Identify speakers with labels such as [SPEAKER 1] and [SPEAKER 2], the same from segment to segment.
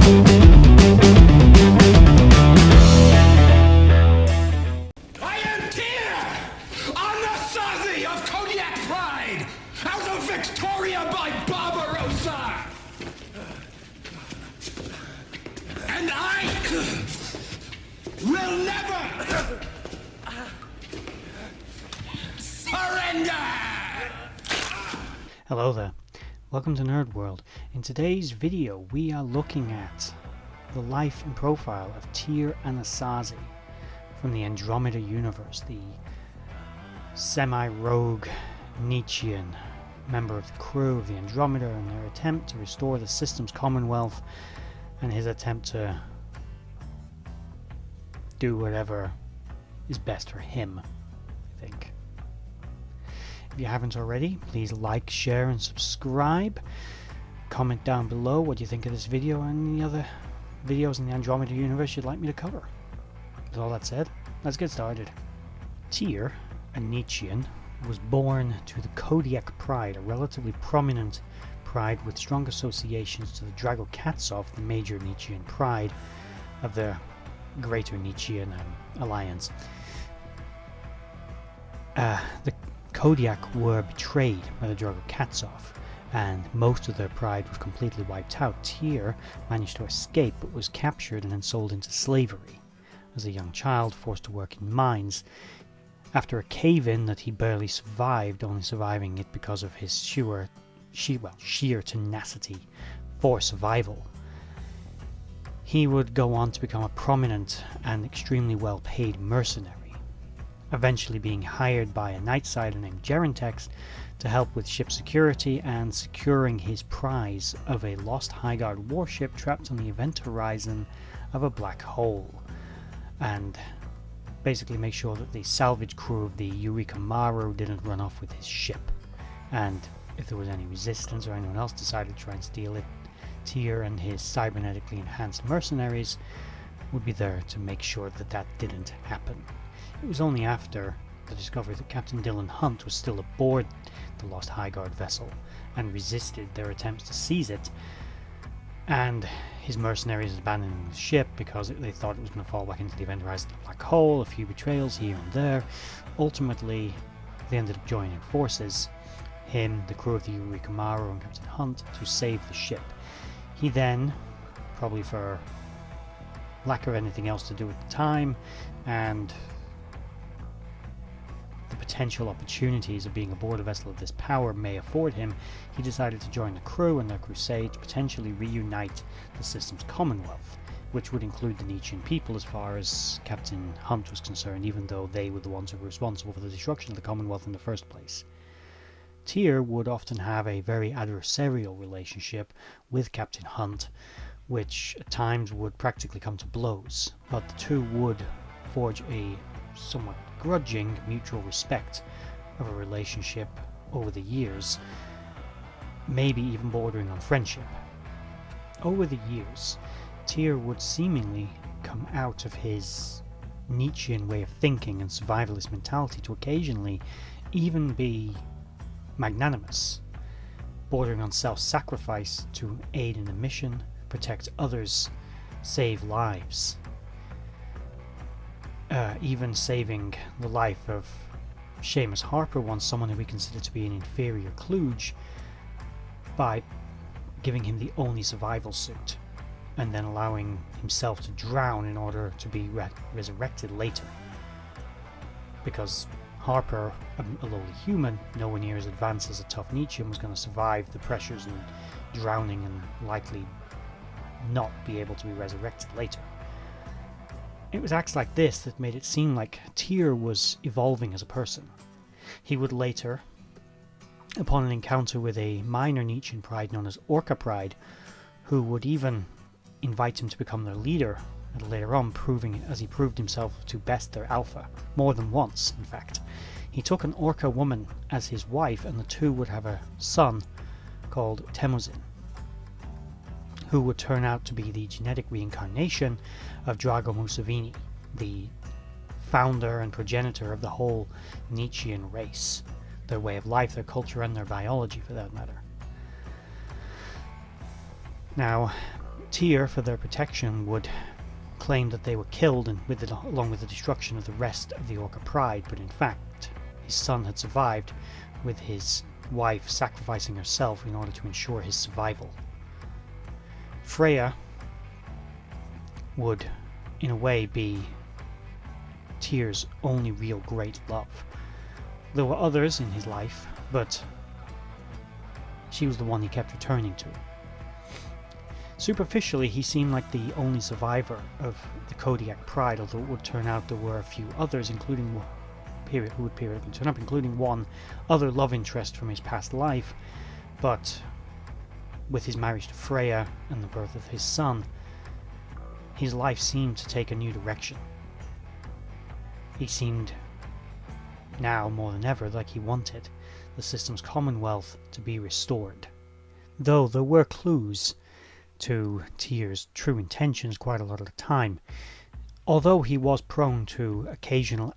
[SPEAKER 1] I am Tyr, Anasazi of Kodiak Pride, out of Victoria by Barbarossa. And I will never surrender!
[SPEAKER 2] Hello there, welcome to Nerd.World. In today's video we are looking at the life and profile of Tyr Anasazi from the Andromeda universe, the semi-rogue Nietzschean member of the crew of the Andromeda, and their attempt to restore the system's commonwealth and his attempt to do whatever is best for him, I think. If you haven't already, please like, share and subscribe. Comment down below what you think of this video and any other videos in the Andromeda universe you'd like me to cover. With all that said, let's get started. Tyr, a Nietzschean, was born to the Kodiak Pride, a relatively prominent pride with strong associations to the Dragokatsov, the major Nietzschean pride of the greater Nietzschean alliance. The Kodiak were betrayed by the Dragokatsov, and most of their pride was completely wiped out. Tyr managed to escape but was captured and then sold into slavery as a young child, forced to work in mines. After a cave-in that he barely survived, only surviving it because of his sheer tenacity for survival, he would go on to become a prominent and extremely well-paid mercenary, eventually being hired by a nightsider named Gerontex to help with ship security and securing his prize of a lost Highguard warship trapped on the event horizon of a black hole, and basically make sure that the salvage crew of the Eureka Maru didn't run off with his ship. And if there was any resistance or anyone else decided to try and steal it, Tyr and his cybernetically enhanced mercenaries would be there to make sure that that didn't happen. It was only after the discovery that Captain Dylan Hunt was still aboard the lost Highguard vessel and resisted their attempts to seize it, and his mercenaries abandoning the ship because they thought it was going to fall back into the event horizon of the black hole, a few betrayals here and there. Ultimately, they ended up joining forces, him, the crew of the Eureka Maru and Captain Hunt, to save the ship. He then, probably for lack of anything else to do at the time, and the potential opportunities of being aboard a vessel of this power may afford him, he decided to join the crew in their crusade to potentially reunite the system's commonwealth, which would include the Nietzschean people as far as Captain Hunt was concerned, even though they were the ones who were responsible for the destruction of the commonwealth in the first place. Tyr would often have a very adversarial relationship with Captain Hunt, which at times would practically come to blows, but the two would forge a somewhat grudging mutual respect of a relationship over the years, maybe even bordering on friendship. Over the years, Tyr would seemingly come out of his Nietzschean way of thinking and survivalist mentality to occasionally even be magnanimous, bordering on self-sacrifice to aid in a mission, protect others, save lives. Even saving the life of Seamus Harper, once someone who we considered to be an inferior kludge, by giving him the only survival suit and then allowing himself to drown in order to be resurrected later. Because Harper, a lowly human, nowhere near as advanced as a tough Nietzschean, was going to survive the pressures and drowning and likely not be able to be resurrected later. It was acts like this that made it seem like Tyr was evolving as a person. He would later, upon an encounter with a minor Nietzschean pride known as Orca Pride, who would even invite him to become their leader, and later on as he proved himself to best their alpha, more than once in fact. He took an Orca woman as his wife, and the two would have a son called Temujin, who would turn out to be the genetic reincarnation of Drago Museveni, the founder and progenitor of the whole Nietzschean race, their way of life, their culture, and their biology for that matter. Now, Tyr, for their protection, would claim that they were killed and along with the destruction of the rest of the Orca Pride, but in fact his son had survived, with his wife sacrificing herself in order to ensure his survival. Freya would, in a way, be Tyr's only real great love. There were others in his life, but she was the one he kept returning to. Superficially, he seemed like the only survivor of the Kodiak Pride, although it would turn out there were a few others, including who would periodically turn up, including one other love interest from his past life. But with his marriage to Freya and the birth of his son, his life seemed to take a new direction. He seemed now more than ever like he wanted the system's commonwealth to be restored. Though there were clues to Tyr's true intentions quite a lot of the time, although he was prone to occasional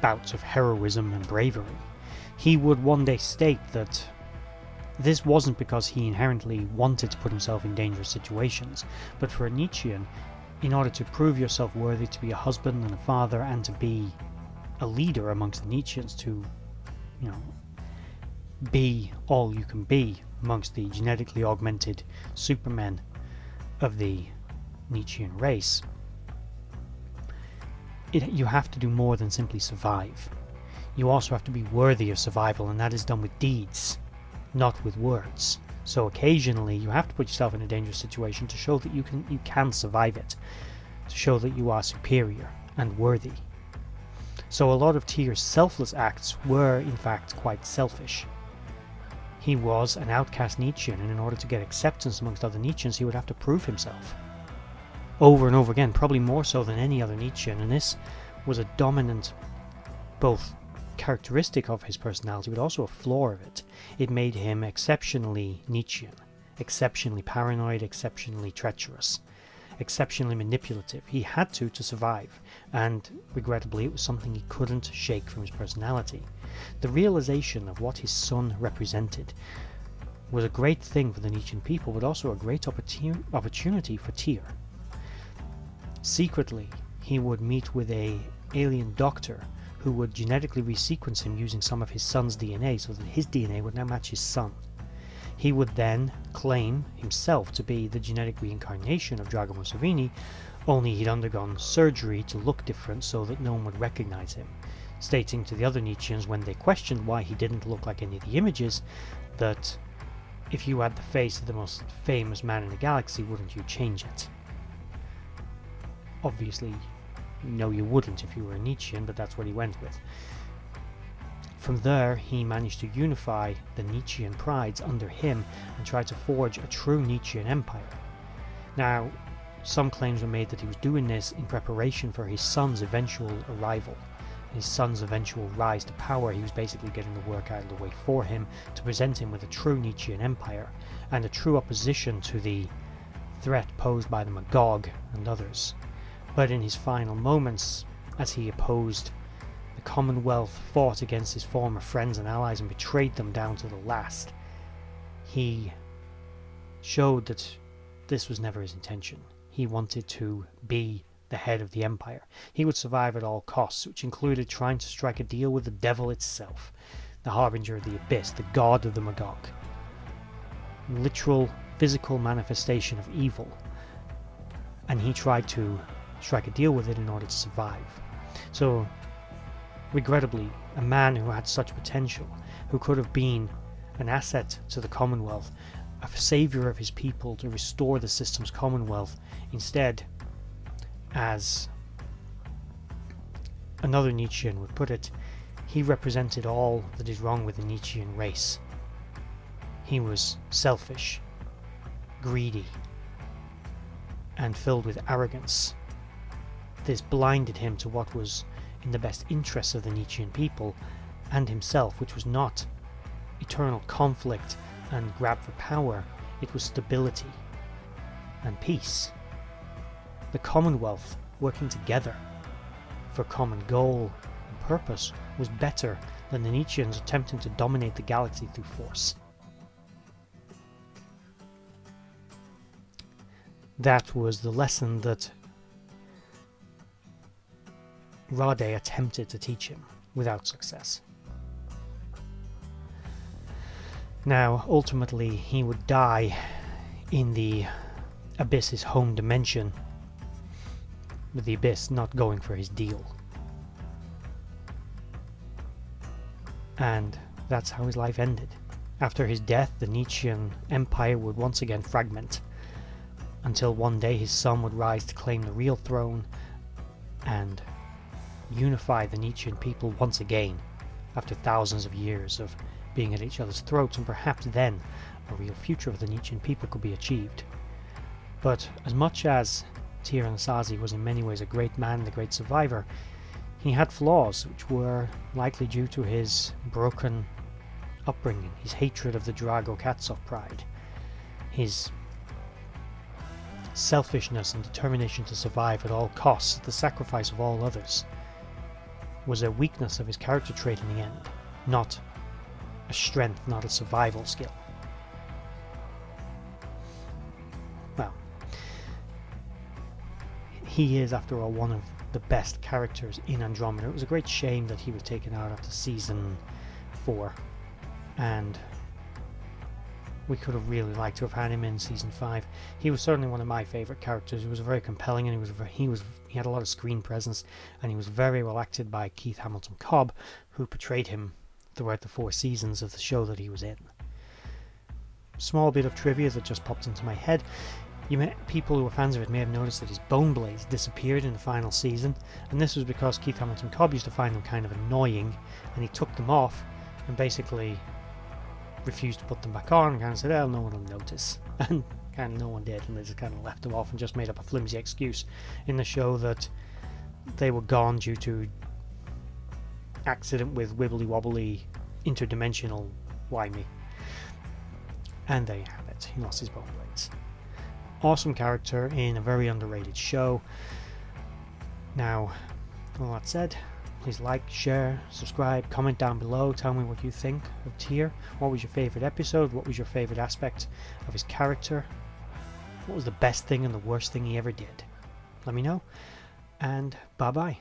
[SPEAKER 2] bouts of heroism and bravery, he would one day state that this wasn't because he inherently wanted to put himself in dangerous situations, but for a Nietzschean, in order to prove yourself worthy to be a husband and a father and to be a leader amongst the Nietzscheans, to, be all you can be amongst the genetically augmented supermen of the Nietzschean race, you have to do more than simply survive. You also have to be worthy of survival, and that is done with deeds, not with words. So occasionally you have to put yourself in a dangerous situation to show that you can survive it, to show that you are superior and worthy. So a lot of Tyr's selfless acts were in fact quite selfish. He was an outcast Nietzschean, and in order to get acceptance amongst other Nietzscheans he would have to prove himself over and over again, probably more so than any other Nietzschean, and this was a dominant both characteristic of his personality but also a flaw of it. It made him exceptionally Nietzschean, exceptionally paranoid, exceptionally treacherous, exceptionally manipulative. He had to survive, and regrettably it was something he couldn't shake from his personality. The realization of what his son represented was a great thing for the Nietzschean people, but also a great opportunity for Tyr. Secretly, he would meet with an alien doctor who would genetically resequence him using some of his son's DNA so that his DNA would now match his son. He would then claim himself to be the genetic reincarnation of Drago Mussolini, only he'd undergone surgery to look different so that no one would recognize him, stating to the other Nietzscheans when they questioned why he didn't look like any of the images that if you had the face of the most famous man in the galaxy, wouldn't you change it? Obviously, no, you wouldn't if you were a Nietzschean, but that's what he went with. From there, he managed to unify the Nietzschean prides under him and try to forge a true Nietzschean empire. Now, some claims were made that he was doing this in preparation for his son's eventual arrival, his son's eventual rise to power. He was basically getting the work out of the way for him to present him with a true Nietzschean empire and a true opposition to the threat posed by the Magog and others. But in his final moments, as he opposed the Commonwealth, fought against his former friends and allies and betrayed them down to the last, he showed that this was never his intention. He wanted to be the head of the empire. He would survive at all costs, which included trying to strike a deal with the devil itself, the harbinger of the abyss, the god of the Magog. Literal physical manifestation of evil. And he tried to strike a deal with it in order to survive. So, regrettably, a man who had such potential, who could have been an asset to the Commonwealth, a savior of his people to restore the system's Commonwealth, instead, as another Nietzschean would put it, he represented all that is wrong with the Nietzschean race. He was selfish, greedy, and filled with arrogance. This blinded him to what was in the best interests of the Nietzschean people and himself, which was not eternal conflict and grab for power. It was stability and peace. The Commonwealth working together for common goal and purpose was better than the Nietzscheans attempting to dominate the galaxy through force. that was the lesson that Rode attempted to teach him, without success. Now, ultimately, he would die in the Abyss's home dimension, with the Abyss not going for his deal. And that's how his life ended. After his death, the Nietzschean Empire would once again fragment, until one day his son would rise to claim the real throne and unify the Nietzschean people once again, after thousands of years of being at each other's throats, and perhaps then a real future of the Nietzschean people could be achieved. But as much as Anasazi was in many ways a great man and a great survivor, he had flaws which were likely due to his broken upbringing, his hatred of the Drago Katsov pride, his selfishness and determination to survive at all costs at the sacrifice of all others was a weakness of his character trait in the end, not a strength, not a survival skill. Well, he is, after all, one of the best characters in Andromeda. It was a great shame that he was taken out after season 4, and we could have really liked to have had him in season 5. He was certainly one of my favourite characters. He was very compelling, and he had a lot of screen presence, and he was very well acted by Keith Hamilton Cobb, who portrayed him throughout the 4 seasons of the show that he was in. Small bit of trivia that just popped into my head. People who were fans of it may have noticed that his bone blades disappeared in the final season, and this was because Keith Hamilton Cobb used to find them kind of annoying, and he took them off and basically refused to put them back on and kind of said, no one will notice, and kind of no one did, and they just kind of left them off and just made up a flimsy excuse in the show that they were gone due to accident with wibbly wobbly interdimensional why-me. And there you have it, he lost his bone blades. Awesome character in a very underrated show. Now, all that said, please like, share, subscribe, comment down below, tell me what you think of Tyr. What was your favourite episode? What was your favourite aspect of his character? What was the best thing and the worst thing he ever did? Let me know, and bye bye.